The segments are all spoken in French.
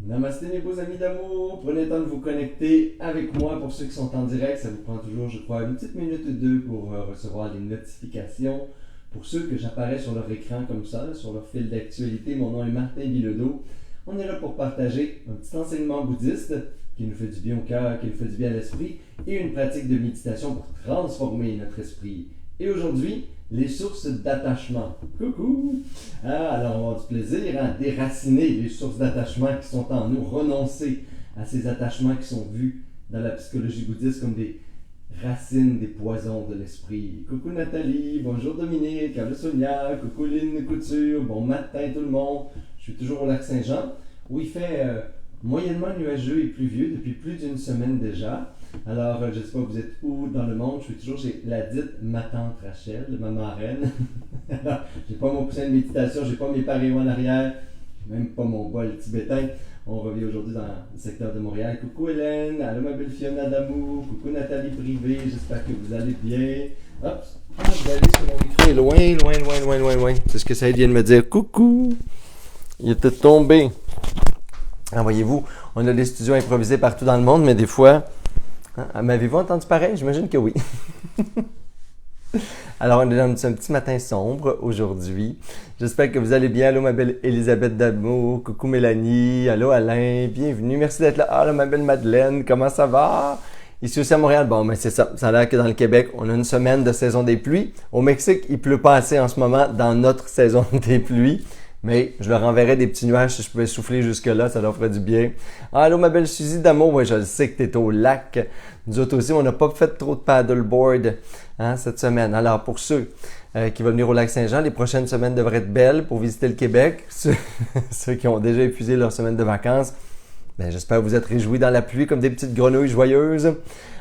Namasté mes beaux amis d'amour, prenez le temps de vous connecter avec moi. Pour ceux qui sont en direct, ça vous prend toujours, je crois, une petite minute ou deux pour recevoir les notifications. Pour ceux que j'apparais sur leur écran comme ça, sur leur fil d'actualité, mon nom est Martin Bilodeau. On est là pour partager un petit enseignement bouddhiste qui nous fait du bien au cœur, qui nous fait du bien à l'esprit, et une pratique de méditation pour transformer notre esprit. Et aujourd'hui, les sources d'attachement. Coucou! Alors, on va avoir du plaisir à déraciner les sources d'attachement qui sont en nous, renoncer à ces attachements qui sont vus dans la psychologie bouddhiste comme des racines, des poisons de l'esprit. Coucou Nathalie, bonjour Dominique, allô Sonia, coucou Lynn Couture, bon matin tout le monde. Je suis toujours au lac Saint-Jean où il fait moyennement nuageux et pluvieux depuis plus d'une semaine déjà. Alors, je ne sais pas, vous êtes où dans le monde? Je suis toujours chez la dite ma tante Rachel, ma marraine. J'ai pas mon coussin de méditation, j'ai pas mes paréos en arrière, j'ai même pas mon bol tibétain. On revient aujourd'hui dans le secteur de Montréal. Coucou Hélène, allô ma belle Fiona d'amour, coucou Nathalie Privé, j'espère que vous allez bien. Hop, vous allez sur mon micro est loin. C'est ce que ça vient de me dire. Coucou! Il était tombé. Ah, voyez-vous, on a des studios improvisés partout dans le monde, mais des fois... M'avez-vous entendu pareil? J'imagine que oui. Alors, on est dans un petit matin sombre aujourd'hui. J'espère que vous allez bien. Allô, ma belle Elisabeth d'amour. Coucou Mélanie. Allô, Alain. Bienvenue. Merci d'être là. Allô, ma belle Madeleine. Comment ça va? Ici aussi à Montréal. Bon, mais c'est ça. Ça a l'air que dans le Québec, on a une semaine de saison des pluies. Au Mexique, il pleut pas assez en ce moment dans notre saison des pluies. Mais je leur enverrai des petits nuages si je pouvais souffler jusque-là, ça leur ferait du bien. Allô, ma belle Suzy d'amour, oui, je le sais que tu es au lac. Nous autres aussi, on n'a pas fait trop de paddleboard cette semaine. Alors, pour ceux qui veulent venir au lac Saint-Jean, les prochaines semaines devraient être belles pour visiter le Québec. Ceux qui ont déjà épuisé leur semaine de vacances, ben, j'espère que vous êtes réjouis dans la pluie comme des petites grenouilles joyeuses.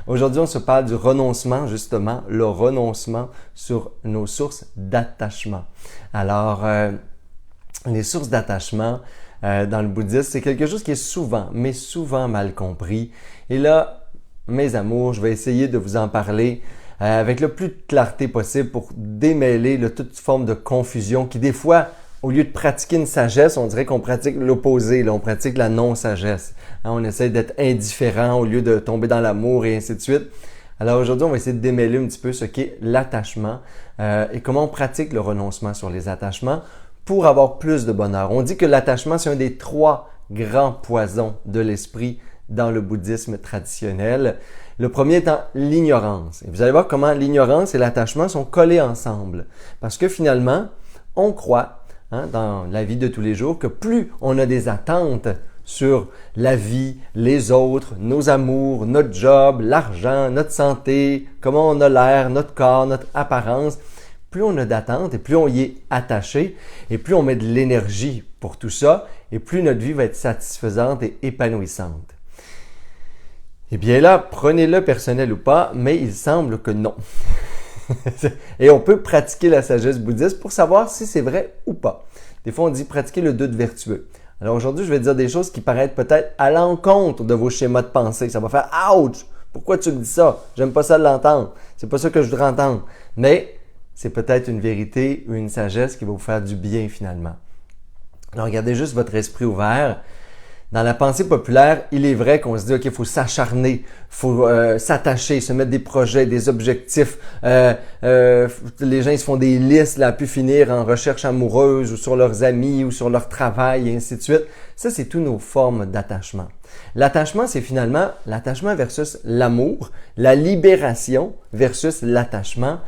Aujourd'hui, on se parle du renoncement, justement, le renoncement sur nos sources d'attachement. Alors... les sources d'attachement dans le bouddhisme, c'est quelque chose qui est souvent mal compris. Et là, mes amours, je vais essayer de vous en parler avec le plus de clarté possible pour démêler toute forme de confusion qui, des fois, au lieu de pratiquer une sagesse, on dirait qu'on pratique l'opposé, là, on pratique la non-sagesse. On essaie d'être indifférent au lieu de tomber dans l'amour et ainsi de suite. Alors aujourd'hui, on va essayer de démêler un petit peu ce qu'est l'attachement et comment on pratique le renoncement sur les attachements pour avoir plus de bonheur. On dit que l'attachement, c'est un des 3 grands poisons de l'esprit dans le bouddhisme traditionnel. Le premier étant l'ignorance. Et vous allez voir comment l'ignorance et l'attachement sont collés ensemble. Parce que finalement, on croit dans la vie de tous les jours que plus on a des attentes sur la vie, les autres, nos amours, notre job, l'argent, notre santé, comment on a l'air, notre corps, notre apparence, plus on a d'attentes et plus on y est attaché et plus on met de l'énergie pour tout ça et plus notre vie va être satisfaisante et épanouissante. Eh bien là, prenez-le personnel ou pas, mais il semble que non. Et on peut pratiquer la sagesse bouddhiste pour savoir si c'est vrai ou pas. Des fois, on dit pratiquer le doute vertueux. Alors aujourd'hui, je vais dire des choses qui paraissent peut-être à l'encontre de vos schémas de pensée. Ça va faire « Ouch! Pourquoi tu me dis ça? J'aime pas ça de l'entendre. C'est pas ça que je voudrais entendre. » Mais c'est peut-être une vérité ou une sagesse qui va vous faire du bien finalement. Alors, gardez juste votre esprit ouvert. Dans la pensée populaire, il est vrai qu'on se dit, OK, il faut s'acharner, il faut s'attacher, se mettre des projets, des objectifs. Les gens, ils se font des listes là, à pu finir en recherche amoureuse ou sur leurs amis ou sur leur travail et ainsi de suite. Ça, c'est toutes nos formes d'attachement. L'attachement, c'est finalement l'attachement versus l'amour, la libération versus l'attachement.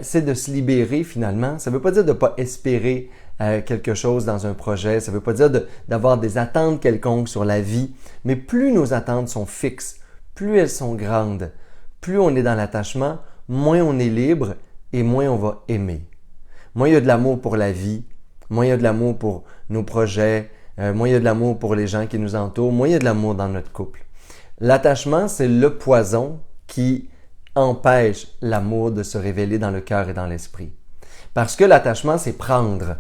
C'est de se libérer finalement. Ça ne veut pas dire de ne pas espérer quelque chose dans un projet. Ça ne veut pas dire d'avoir des attentes quelconques sur la vie. Mais plus nos attentes sont fixes, plus elles sont grandes, plus on est dans l'attachement, moins on est libre et moins on va aimer. Moins il y a de l'amour pour la vie, moins il y a de l'amour pour nos projets, moins il y a de l'amour pour les gens qui nous entourent, moins il y a de l'amour dans notre couple. L'attachement, c'est le poison qui empêche l'amour de se révéler dans le cœur et dans l'esprit. Parce que l'attachement, c'est prendre.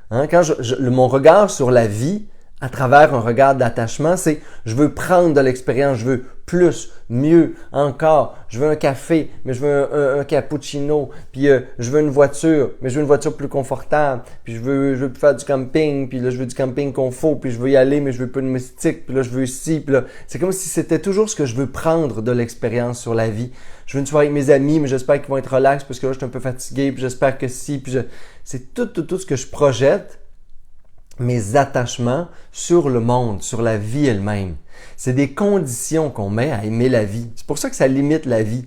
Quand mon regard sur la vie, à travers un regard d'attachement, c'est je veux prendre de l'expérience, je veux plus, mieux, encore. Je veux un café, mais je veux un cappuccino. Puis je veux une voiture, mais je veux une voiture plus confortable. Puis je veux plus faire du camping. Puis là, je veux du camping confort. Puis je veux y aller, mais je veux pas de mystique. Puis là, je veux ci. Puis là, c'est comme si c'était toujours ce que je veux prendre de l'expérience sur la vie. Je veux une soirée avec mes amis, mais j'espère qu'ils vont être relax parce que là, je suis un peu fatigué. Puis j'espère que si. C'est tout ce que je projette. Mes attachements sur le monde, sur la vie elle-même. C'est des conditions qu'on met à aimer la vie. C'est pour ça que ça limite la vie.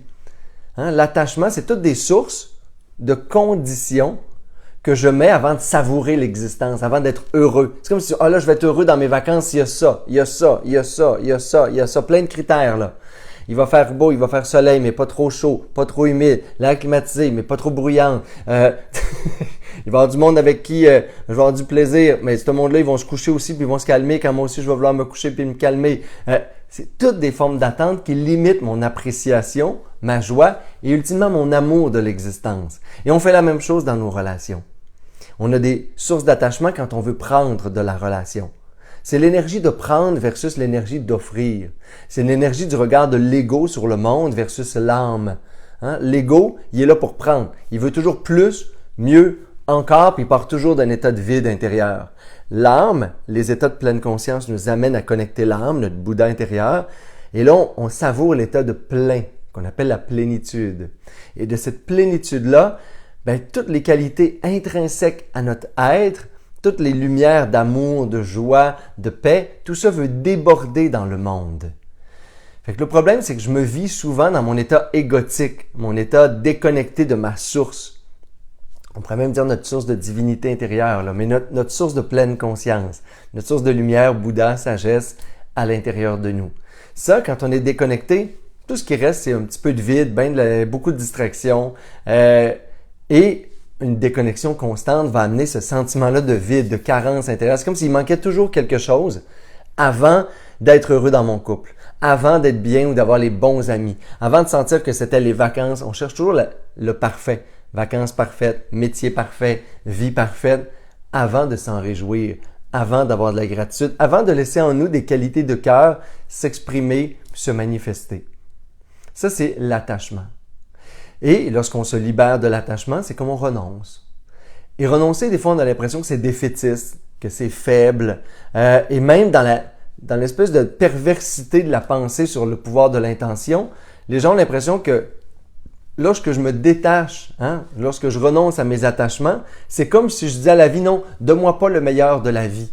Hein? L'attachement, c'est toutes des sources de conditions que je mets avant de savourer l'existence, avant d'être heureux. C'est comme si, là, je vais être heureux dans mes vacances, il y a ça, il y a ça, il y a ça, il y a ça, il y a ça, plein de critères là. Il va faire beau, il va faire soleil, mais pas trop chaud, pas trop humide, l'air climatisé, mais pas trop bruyant. Il va y avoir du monde avec qui je vais avoir du plaisir, mais ce monde-là, ils vont se coucher aussi, puis ils vont se calmer quand moi aussi, je vais vouloir me coucher puis me calmer. C'est toutes des formes d'attente qui limitent mon appréciation, ma joie et ultimement mon amour de l'existence. Et on fait la même chose dans nos relations. On a des sources d'attachement quand on veut prendre de la relation. C'est l'énergie de prendre versus l'énergie d'offrir. C'est l'énergie du regard de l'ego sur le monde versus l'âme. Hein? L'ego, il est là pour prendre. Il veut toujours plus, mieux, encore, puis il part toujours d'un état de vide intérieur. L'âme, les états de pleine conscience nous amènent à connecter l'âme, notre Bouddha intérieur. Et là, on savoure l'état de plein, qu'on appelle la plénitude. Et de cette plénitude-là, toutes les qualités intrinsèques à notre être, toutes les lumières d'amour, de joie, de paix, tout ça veut déborder dans le monde. Fait que le problème, c'est que je me vis souvent dans mon état égotique, mon état déconnecté de ma source. On pourrait même dire notre source de divinité intérieure, là, mais notre source de pleine conscience, notre source de lumière, Bouddha, sagesse à l'intérieur de nous. Ça, quand on est déconnecté, tout ce qui reste, c'est un petit peu de vide, beaucoup de distractions et une déconnexion constante va amener ce sentiment-là de vide, de carence intérieure. C'est comme s'il manquait toujours quelque chose avant d'être heureux dans mon couple, avant d'être bien ou d'avoir les bons amis, avant de sentir que c'était les vacances. On cherche toujours le parfait. Vacances parfaites, métier parfait, vie parfaite, avant de s'en réjouir, avant d'avoir de la gratitude, avant de laisser en nous des qualités de cœur s'exprimer, se manifester. Ça, c'est l'attachement. Et lorsqu'on se libère de l'attachement, c'est comme on renonce. Et renoncer, des fois, on a l'impression que c'est défaitiste, que c'est faible, et même dans l'espèce de perversité de la pensée sur le pouvoir de l'intention, les gens ont l'impression que lorsque je me détache, lorsque je renonce à mes attachements, c'est comme si je disais à la vie, non, donne-moi pas le meilleur de la vie.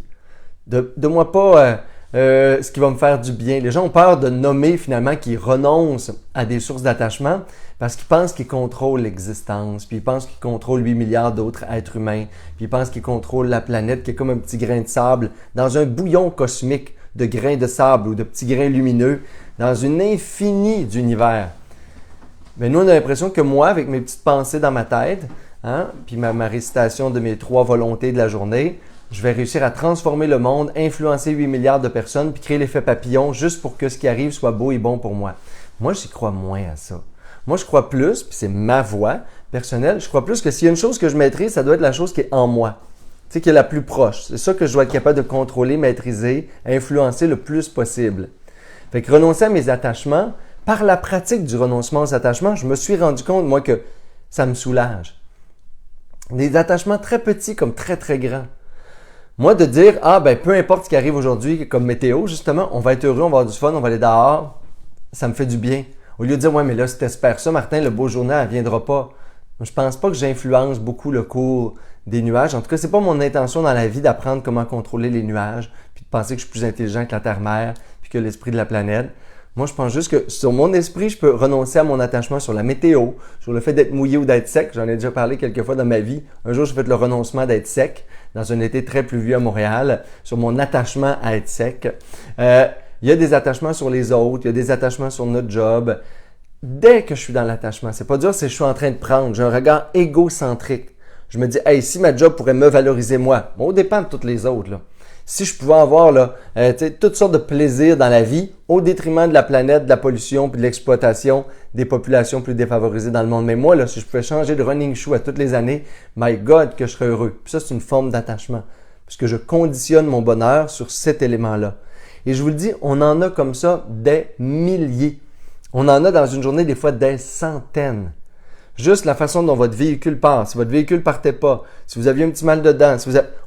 Donne-moi pas ce qui va me faire du bien. Les gens ont peur de nommer finalement qu'ils renoncent à des sources d'attachement parce qu'ils pensent qu'ils contrôlent l'existence, puis ils pensent qu'ils contrôlent 8 milliards d'autres êtres humains, puis ils pensent qu'ils contrôlent la planète qui est comme un petit grain de sable dans un bouillon cosmique de grains de sable ou de petits grains lumineux dans une infinie d'univers. Mais nous, on a l'impression que moi, avec mes petites pensées dans ma tête, puis ma récitation de mes 3 volontés de la journée, je vais réussir à transformer le monde, influencer 8 milliards de personnes, puis créer l'effet papillon juste pour que ce qui arrive soit beau et bon pour moi. Moi, j'y crois moins à ça. Moi, je crois plus, puis c'est ma voix personnelle, je crois plus que s'il y a une chose que je maîtrise, ça doit être la chose qui est en moi, tu sais, qui est la plus proche. C'est ça que je dois être capable de contrôler, maîtriser, influencer le plus possible. Fait que renoncer à mes attachements, par la pratique du renoncement aux attachements, je me suis rendu compte, moi, que ça me soulage. Des attachements très petits comme très, très grands. Moi, de dire, peu importe ce qui arrive aujourd'hui, comme météo, justement, on va être heureux, on va avoir du fun, on va aller dehors, ça me fait du bien. Au lieu de dire, ouais, mais là, si t'espères ça, Martin, le beau journal, elle viendra pas. Je pense pas que j'influence beaucoup le cours des nuages. En tout cas, c'est pas mon intention dans la vie d'apprendre comment contrôler les nuages, puis de penser que je suis plus intelligent que la Terre-Mère, puis que l'esprit de la planète. Moi, je pense juste que sur mon esprit, je peux renoncer à mon attachement sur la météo, sur le fait d'être mouillé ou d'être sec. J'en ai déjà parlé quelques fois dans ma vie. Un jour, j'ai fait le renoncement d'être sec dans un été très pluvieux à Montréal, sur mon attachement à être sec. Il y a des attachements sur les autres, il y a des attachements sur notre job. Dès que je suis dans l'attachement, c'est pas dur, c'est que je suis en train de prendre. J'ai un regard égocentrique. Je me dis, hey, si ma job pourrait me valoriser moi, bon, au dépend de toutes les autres, là. Si je pouvais avoir toutes sortes de plaisirs dans la vie au détriment de la planète, de la pollution puis de l'exploitation des populations plus défavorisées dans le monde. Mais moi, là, si je pouvais changer de running shoe à toutes les années, my God, que je serais heureux. Puis ça, c'est une forme d'attachement puisque je conditionne mon bonheur sur cet élément-là. Et je vous le dis, on en a comme ça des milliers. On en a dans une journée des fois des centaines. Juste la façon dont votre véhicule part. Si votre véhicule partait pas, si vous aviez un petit mal dedans,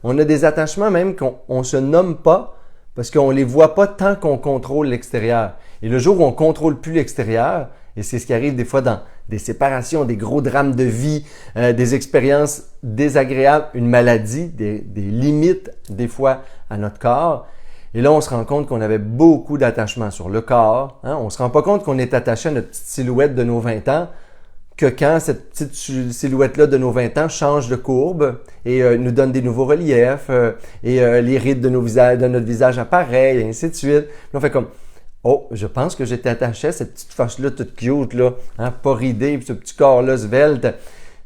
on a des attachements même qu'on ne se nomme pas parce qu'on ne les voit pas tant qu'on contrôle l'extérieur. Et le jour où on ne contrôle plus l'extérieur, et c'est ce qui arrive des fois dans des séparations, des gros drames de vie, des expériences désagréables, une maladie, des limites des fois à notre corps. Et là, on se rend compte qu'on avait beaucoup d'attachements sur le corps. On ne se rend pas compte qu'on est attaché à notre petite silhouette de nos 20 ans que quand cette petite silhouette-là de nos 20 ans change de courbe et nous donne des nouveaux reliefs et les rides de notre visage apparaissent et ainsi de suite. Puis on fait comme « Oh, je pense que j'étais attaché à cette petite face-là toute cute, là, pas ridée, puis ce petit corps-là svelte. »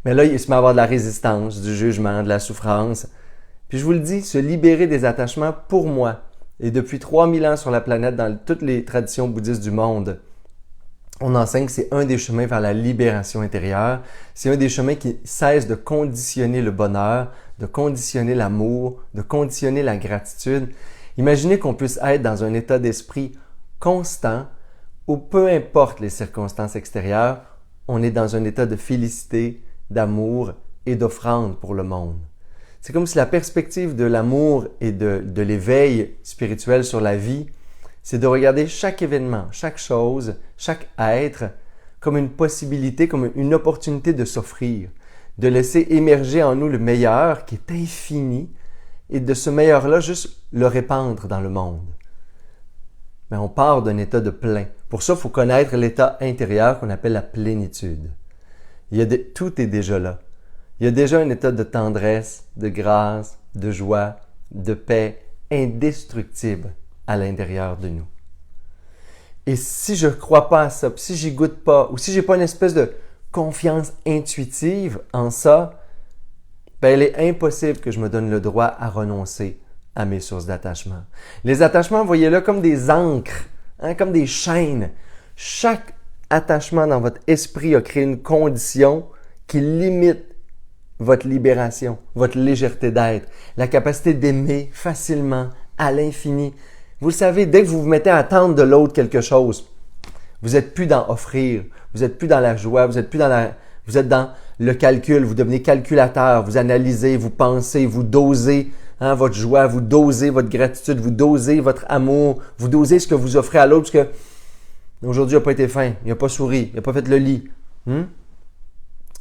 Mais là, il se met à avoir de la résistance, du jugement, de la souffrance. Puis je vous le dis, se libérer des attachements, pour moi, et depuis 3000 ans sur la planète, dans toutes les traditions bouddhistes du monde, on enseigne que c'est un des chemins vers la libération intérieure. C'est un des chemins qui cesse de conditionner le bonheur, de conditionner l'amour, de conditionner la gratitude. Imaginez qu'on puisse être dans un état d'esprit constant où peu importe les circonstances extérieures, on est dans un état de félicité, d'amour et d'offrande pour le monde. C'est comme si la perspective de l'amour et de l'éveil spirituel sur la vie, c'est de regarder chaque événement, chaque chose, chaque être comme une possibilité, comme une opportunité de s'offrir, de laisser émerger en nous le meilleur qui est infini et de ce meilleur-là, juste le répandre dans le monde. Mais on part d'un état de plein. Pour ça, il faut connaître l'état intérieur qu'on appelle la plénitude. Tout est déjà là. Il y a déjà un état de tendresse, de grâce, de joie, de paix indestructible à l'intérieur de nous. Et si je ne crois pas à ça, si j'y goûte pas, ou si j'ai pas une espèce de confiance intuitive en ça, ben il est impossible que je me donne le droit à renoncer à mes sources d'attachement. Les attachements, voyez-le comme des ancres, comme des chaînes. Chaque attachement dans votre esprit a créé une condition qui limite votre libération, votre légèreté d'être, la capacité d'aimer facilement, à l'infini. Vous le savez, dès que vous vous mettez à attendre de l'autre quelque chose, vous n'êtes plus dans offrir, vous n'êtes plus dans la joie, vous êtes dans le calcul, vous devenez calculateur, vous analysez, vous pensez, vous dosez votre joie, vous dosez votre gratitude, vous dosez votre amour, vous dosez ce que vous offrez à l'autre parce que aujourd'hui il n'a pas été fin, il n'a pas souri, il n'a pas fait le lit.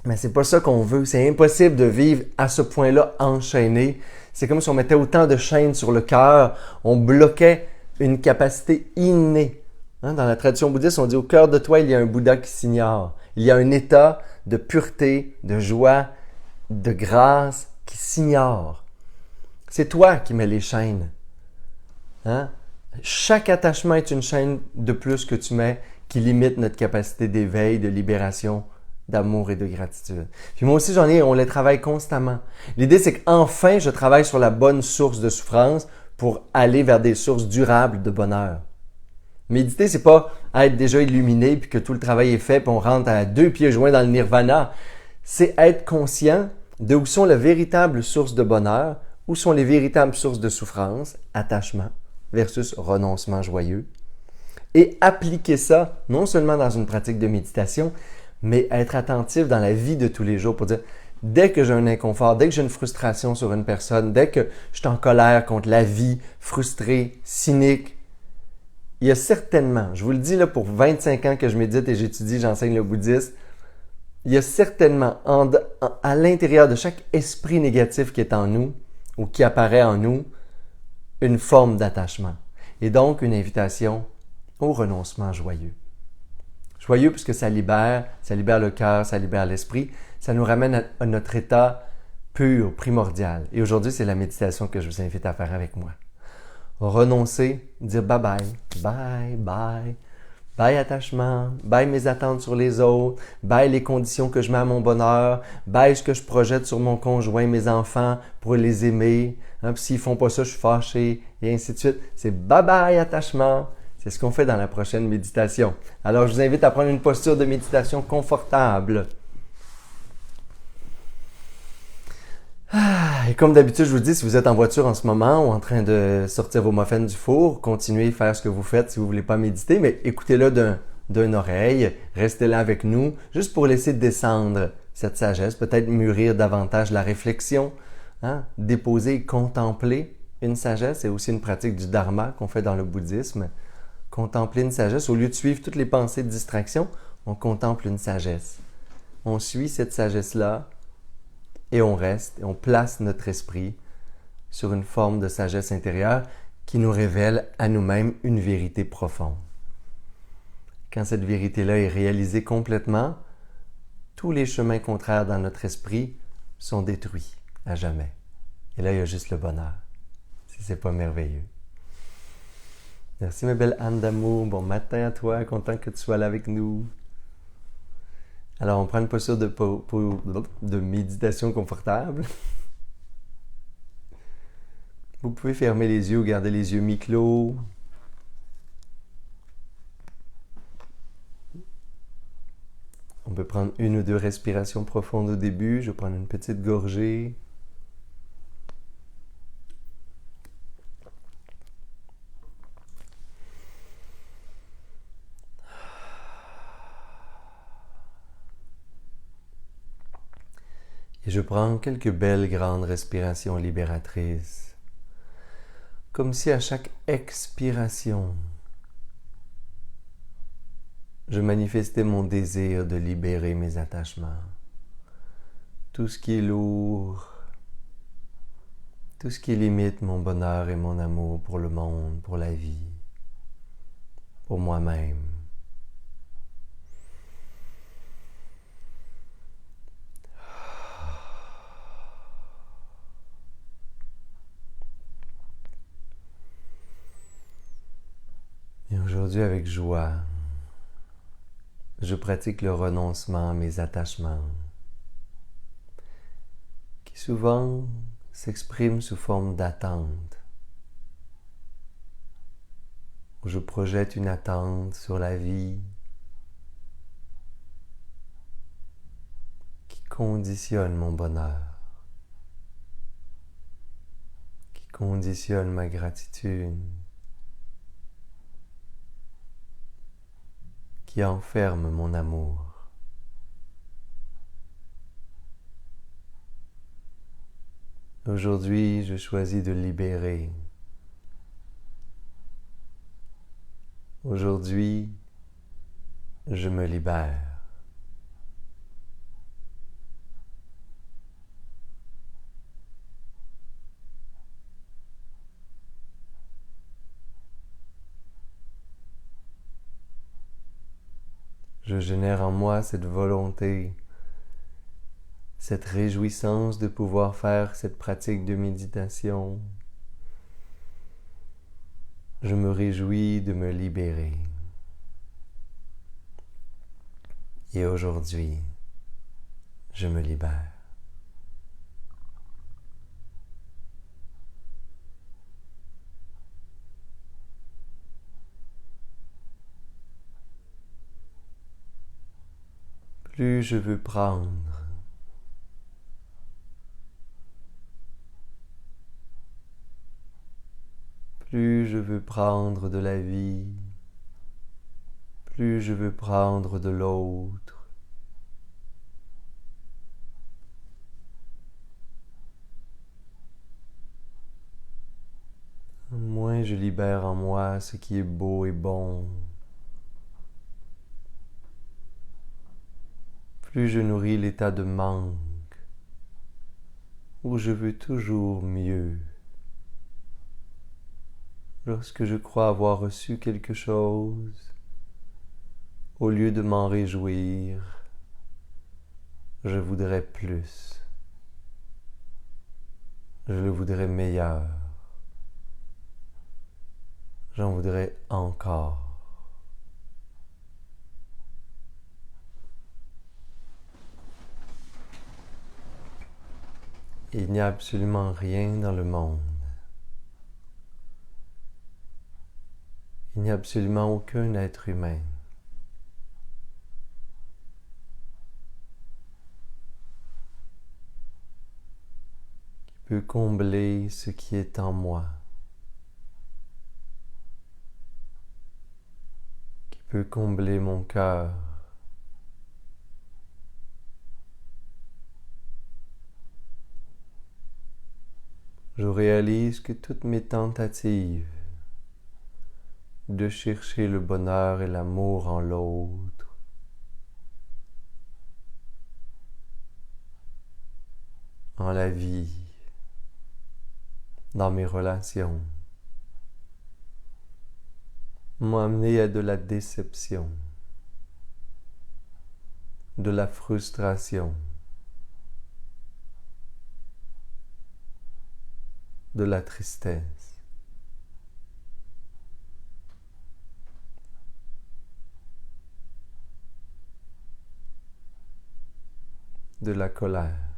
Mais c'est pas ça qu'on veut. C'est impossible de vivre à ce point-là enchaîné. C'est comme si on mettait autant de chaînes sur le cœur, on bloquait une capacité innée. Dans la tradition bouddhiste, on dit au cœur de toi, il y a un Bouddha qui s'ignore. Il y a un état de pureté, de joie, de grâce qui s'ignore. C'est toi qui mets les chaînes. Chaque attachement est une chaîne de plus que tu mets qui limite notre capacité d'éveil, de libération, d'amour et de gratitude. Puis moi aussi, on les travaille constamment. L'idée, c'est qu'enfin, je travaille sur la bonne source de souffrance pour aller vers des sources durables de bonheur. Méditer, c'est pas être déjà illuminé puis que tout le travail est fait puis on rentre à 2 pieds joints dans le nirvana. C'est être conscient de où sont les véritables sources de bonheur, où sont les véritables sources de souffrance, attachement versus renoncement joyeux. Et appliquer ça, non seulement dans une pratique de méditation, mais être attentif dans la vie de tous les jours pour dire, dès que j'ai un inconfort, dès que j'ai une frustration sur une personne, dès que je suis en colère contre la vie, frustré, cynique, il y a certainement, je vous le dis là pour 25 ans que je médite et j'étudie, j'enseigne le bouddhisme, il y a certainement à l'intérieur de chaque esprit négatif qui est en nous ou qui apparaît en nous, une forme d'attachement et donc une invitation au renoncement joyeux. Joyeux puisque ça libère le cœur, ça libère l'esprit, ça nous ramène à notre état pur, primordial. Et aujourd'hui, c'est la méditation que je vous invite à faire avec moi. Renoncer, dire bye bye, bye bye, bye attachement, bye mes attentes sur les autres, bye les conditions que je mets à mon bonheur, bye ce que je projette sur mon conjoint, mes enfants pour les aimer. Puis s'ils font pas ça, je suis fâché, et ainsi de suite. C'est bye bye attachement. C'est ce qu'on fait dans la prochaine méditation. Alors, je vous invite à prendre une posture de méditation confortable. Et comme d'habitude, je vous dis, si vous êtes en voiture en ce moment ou en train de sortir vos muffins du four, continuez à faire ce que vous faites si vous ne voulez pas méditer, mais écoutez-le d'une oreille, restez là avec nous, juste pour laisser descendre cette sagesse, peut-être mûrir davantage la réflexion, hein? Déposer et contempler une sagesse, c'est aussi une pratique du dharma qu'on fait dans le bouddhisme. Contempler une sagesse, au lieu de suivre toutes les pensées de distraction, on contemple une sagesse. On suit cette sagesse-là et on reste, et on place notre esprit sur une forme de sagesse intérieure qui nous révèle à nous-mêmes une vérité profonde. Quand cette vérité-là est réalisée complètement, tous les chemins contraires dans notre esprit sont détruits à jamais. Et là, il y a juste le bonheur. Si c'est pas merveilleux. Merci ma belle Anne d'amour. Bon matin à toi. Content que tu sois là avec nous. Alors, on prend une posture de méditation confortable. Vous pouvez fermer les yeux ou garder les yeux mi-clos. On peut prendre une ou deux respirations profondes au début. Je vais prendre une petite gorgée. Et je prends quelques belles grandes respirations libératrices. Comme si à chaque expiration, je manifestais mon désir de libérer mes attachements. Tout ce qui est lourd, tout ce qui limite mon bonheur et mon amour pour le monde, pour la vie, pour moi-même. Et aujourd'hui, avec joie, je pratique le renoncement à mes attachements, qui souvent s'expriment sous forme d'attente, où je projette une attente sur la vie qui conditionne mon bonheur, qui conditionne ma gratitude, qui enferme mon amour. Aujourd'hui, je choisis de libérer. Aujourd'hui, je me libère. Je génère en moi cette volonté, cette réjouissance de pouvoir faire cette pratique de méditation. Je me réjouis de me libérer. Et aujourd'hui, je me libère. Plus je veux prendre, plus je veux prendre de la vie, plus je veux prendre de l'autre, moins je libère en moi ce qui est beau et bon, plus je nourris l'état de manque, où je veux toujours mieux. Lorsque je crois avoir reçu quelque chose, au lieu de m'en réjouir, je voudrais plus. Je le voudrais meilleur. J'en voudrais encore. Il n'y a absolument rien dans le monde. Il n'y a absolument aucun être humain qui peut combler ce qui est en moi, qui peut combler mon cœur. Je réalise que toutes mes tentatives de chercher le bonheur et l'amour en l'autre en la vie, dans mes relations, m'ont amené à de la déception, de la frustration, de la tristesse. De la colère.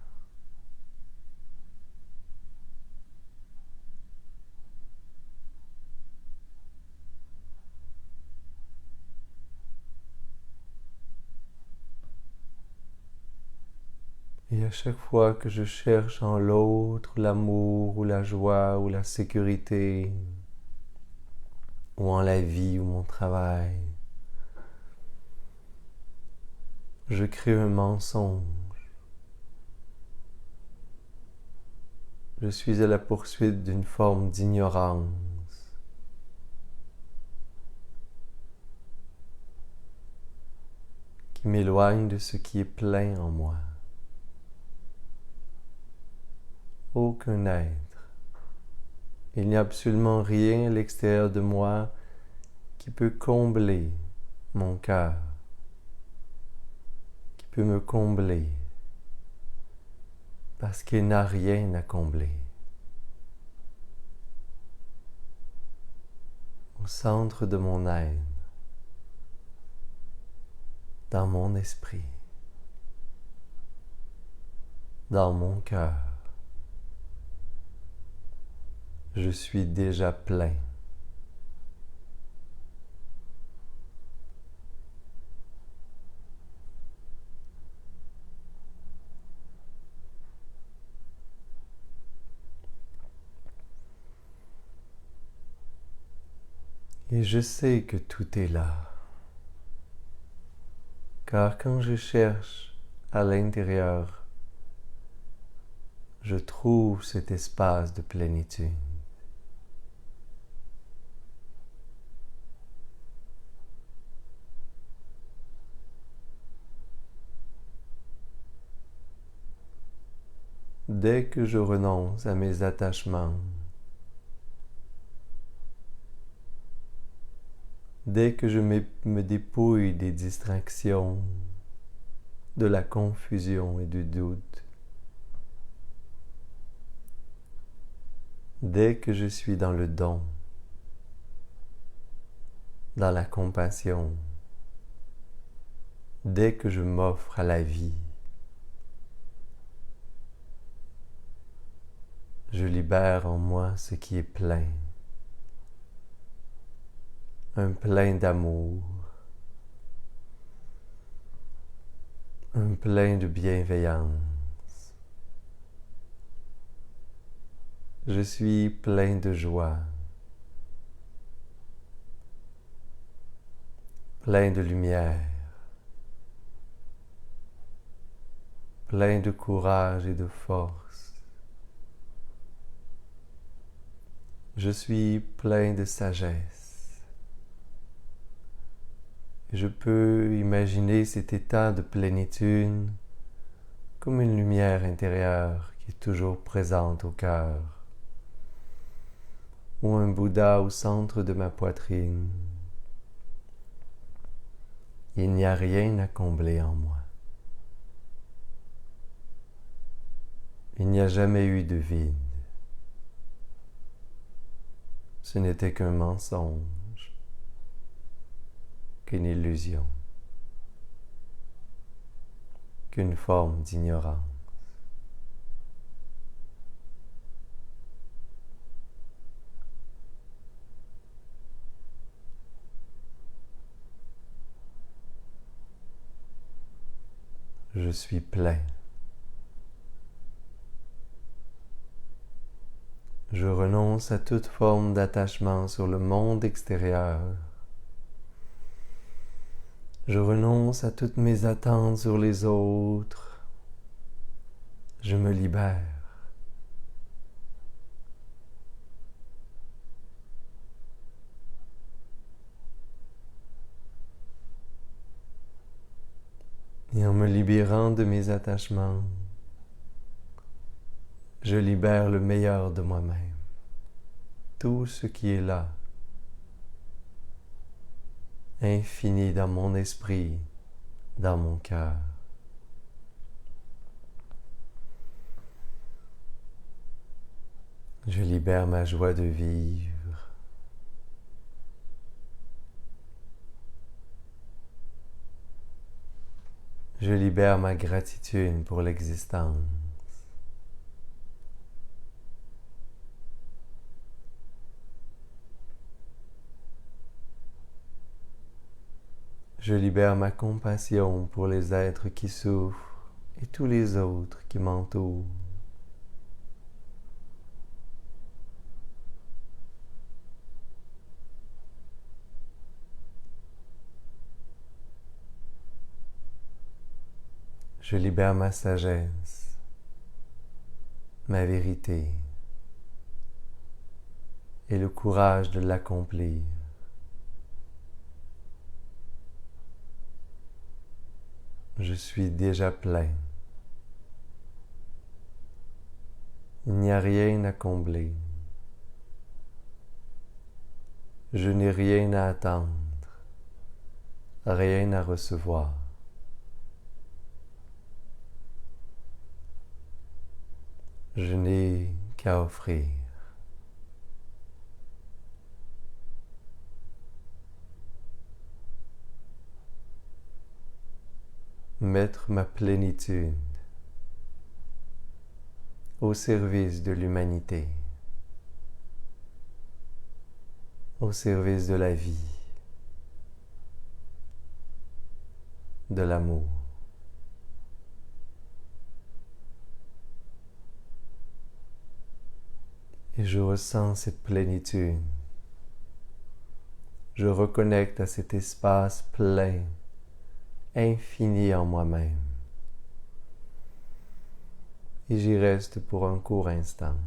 Et à chaque fois que je cherche en l'autre l'amour ou la joie ou la sécurité, ou en la vie ou mon travail, je crée un mensonge. Je suis à la poursuite d'une forme d'ignorance qui m'éloigne de ce qui est plein en moi. Aucun être. Il n'y a absolument rien à l'extérieur de moi qui peut combler mon cœur, qui peut me combler, parce qu'il n'a rien à combler. Au centre de mon être, dans mon esprit, dans mon cœur, je suis déjà plein. Et je sais que tout est là, car quand je cherche à l'intérieur, je trouve cet espace de plénitude. Dès que je renonce à mes attachements, dès que je me dépouille des distractions, de la confusion et du doute, dès que je suis dans le don, dans la compassion, dès que je m'offre à la vie, je libère en moi ce qui est plein, un plein d'amour, un plein de bienveillance. Je suis plein de joie, plein de lumière, plein de courage et de force. Je suis plein de sagesse. Je peux imaginer cet état de plénitude comme une lumière intérieure qui est toujours présente au cœur, ou un Bouddha au centre de ma poitrine. Il n'y a rien à combler en moi. Il n'y a jamais eu de vide. Ce n'était qu'un mensonge, qu'une illusion, qu'une forme d'ignorance. Je suis plein. Je renonce à toute forme d'attachement sur le monde extérieur. Je renonce à toutes mes attentes sur les autres. Je me libère. Et en me libérant de mes attachements, je libère le meilleur de moi-même. Tout ce qui est là, infini dans mon esprit, dans mon cœur. Je libère ma joie de vivre. Je libère ma gratitude pour l'existence. Je libère ma compassion pour les êtres qui souffrent et tous les autres qui m'entourent. Je libère ma sagesse, ma vérité et le courage de l'accomplir. Je suis déjà plein. Il n'y a rien à combler. Je n'ai rien à attendre, rien à recevoir. Je n'ai qu'à offrir. Mettre ma plénitude au service de l'humanité, au service de la vie, de l'amour. Et je ressens cette plénitude. Je reconnecte à cet espace plein, infini en moi-même. Et j'y reste pour un court instant.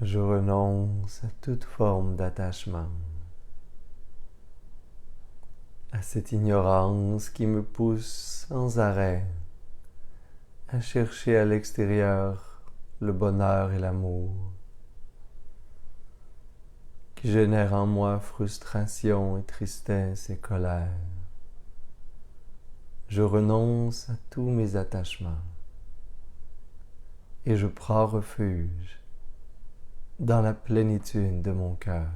Je renonce à toute forme d'attachement, à cette ignorance qui me pousse sans arrêt à chercher à l'extérieur le bonheur et l'amour, qui génère en moi frustration et tristesse et colère. Je renonce à tous mes attachements et je prends refuge dans la plénitude de mon cœur.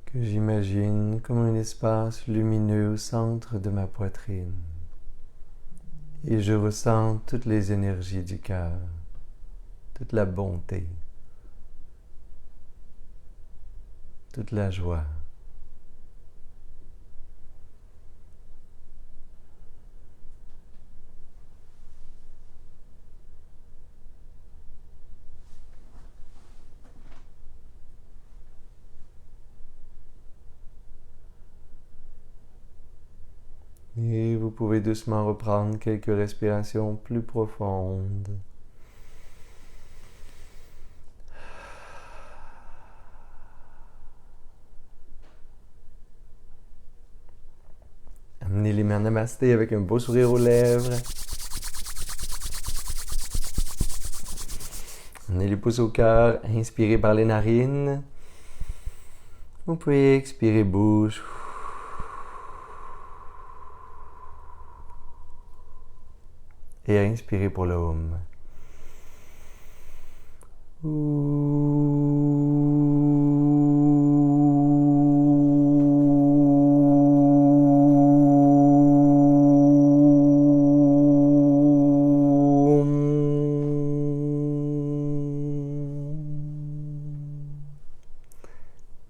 Que j'imagine comme un espace lumineux au centre de ma poitrine et je ressens toutes les énergies du cœur, toute la bonté, toute la joie. Et vous pouvez doucement reprendre quelques respirations plus profondes. Amenez les mains en namasté avec un beau sourire aux lèvres. Amenez les pouces au cœur. Inspirez par les narines. Vous pouvez expirer bouche. Et inspirez pour le hum.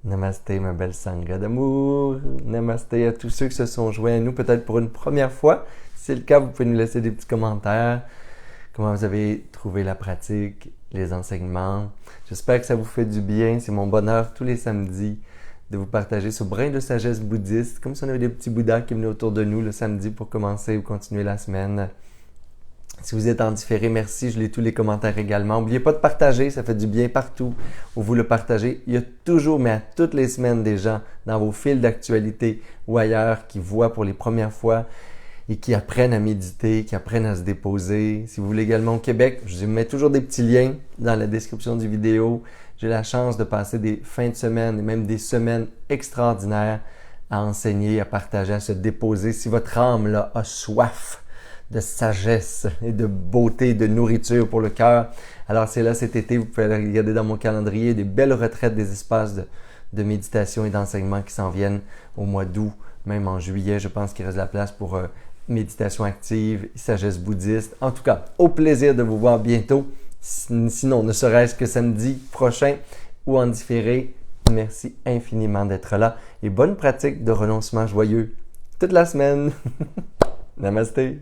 Namasté, ma belle Sangha d'amour. Namasté à tous ceux qui se sont joints à nous, peut-être pour une première fois. Si c'est le cas, vous pouvez nous laisser des petits commentaires. Comment vous avez trouvé la pratique, les enseignements. J'espère que ça vous fait du bien. C'est mon bonheur tous les samedis de vous partager ce brin de sagesse bouddhiste, comme si on avait des petits bouddhas qui venaient autour de nous le samedi pour commencer ou continuer la semaine. Si vous êtes en différé, merci, je lis tous les commentaires également. N'oubliez pas de partager, ça fait du bien partout où vous le partagez. Il y a toujours, mais à toutes les semaines, des gens dans vos fils d'actualité ou ailleurs qui voient pour les premières fois et qui apprennent à méditer, qui apprennent à se déposer. Si vous voulez également au Québec, je vous mets toujours des petits liens dans la description du vidéo. J'ai la chance de passer des fins de semaine et même des semaines extraordinaires à enseigner, à partager, à se déposer. Si votre âme là, a soif de sagesse et de beauté, de nourriture pour le cœur, alors c'est là cet été, vous pouvez aller regarder dans mon calendrier des belles retraites, des espaces de méditation et d'enseignement qui s'en viennent au mois d'août, même en juillet, je pense qu'il reste de la place pour méditation active, sagesse bouddhiste. En tout cas, au plaisir de vous voir bientôt. Sinon, ne serait-ce que samedi prochain ou en différé. Merci infiniment d'être là et bonne pratique de renoncement joyeux toute la semaine. Namasté.